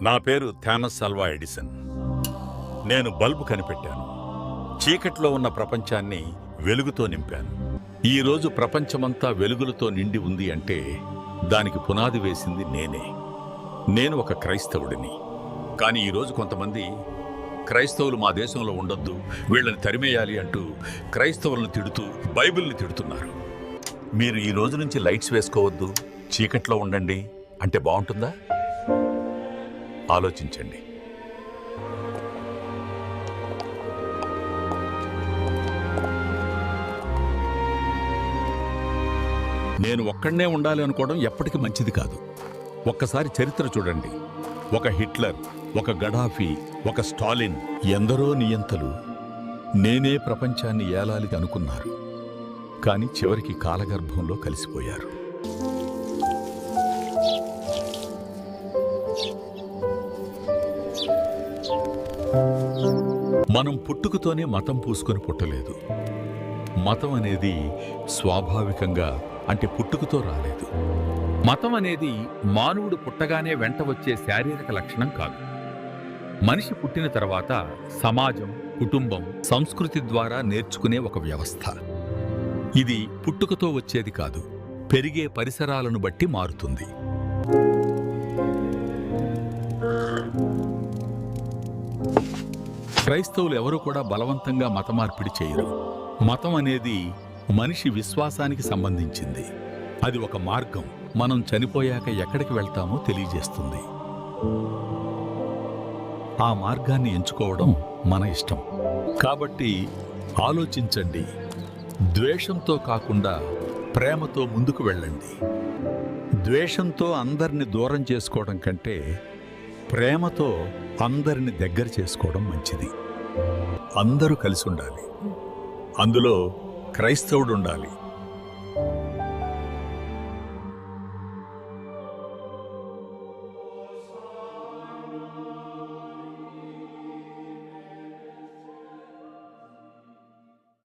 నా పేరు Thomas Alva Edison. నేను బల్బు కనిపెట్టాను. చీకట్లో ఉన్న ప్రపంచాన్ని వెలుగుతో నింపాను. ఈరోజు ప్రపంచమంతా వెలుగులతో నిండి ఉంది అంటే దానికి పునాది వేసింది నేనే. నేను ఒక క్రైస్తవుడిని. కానీ ఈరోజు కొంతమంది క్రైస్తవులు మా దేశంలో ఉండొద్దు, వీళ్ళని తరిమేయాలి అంటూ క్రైస్తవులను తిడుతూ బైబిల్ని తిడుతున్నారు. మీరు ఈ రోజు నుంచి లైట్స్ వేసుకోవద్దు, చీకట్లో ఉండండి అంటే బాగుంటుందా? ఆలోచించండి. నేను ఒక్కడనే ఉండాలి అనుకోవడం ఎప్పటికీ మంచిది కాదు. ఒక్కసారి చరిత్ర చూడండి. ఒక హిట్లర్, ఒక గడాఫీ, ఒక స్టాలిన్, ఎందరో నియంతలు నేనే ప్రపంచాన్ని ఏలాలి అనుకున్నారు. కానీ చివరికి కాలగర్భంలో కలిసిపోయారు. మనం పుట్టుకతోనే మతం పూసుకొని పుట్టలేదు. మతం అనేది స్వాభావికంగా, అంటే పుట్టుకతో రాలేదు. మతం అనేది మానవుడు పుట్టగానే వెంట వచ్చే శారీరక లక్షణం కాదు. మనిషి పుట్టిన తర్వాత సమాజం, కుటుంబం, సంస్కృతి ద్వారా నేర్చుకునే ఒక వ్యవస్థ. ఇది పుట్టుకతో వచ్చేది కాదు, పెరిగే పరిసరాలను బట్టి మారుతుంది. క్రైస్తవులు ఎవరూ కూడా బలవంతంగా మత మార్పిడి చేయరు. మతం అనేది మనిషి విశ్వాసానికి సంబంధించింది. అది ఒక మార్గం. మనం చనిపోయాక ఎక్కడికి వెళ్తామో తెలియజేస్తుంది. ఆ మార్గాన్ని ఎంచుకోవడం మన ఇష్టం. కాబట్టి ఆలోచించండి. ద్వేషంతో కాకుండా ప్రేమతో ముందుకు వెళ్ళండి. ద్వేషంతో అందరిని దూరం చేసుకోవడం కంటే ప్రేమతో అందరిని దగ్గర చేసుకోవడం మంచిది. అందరూ కలిసి ఉండాలి. అందులో క్రైస్తవుడు ఉండాలి.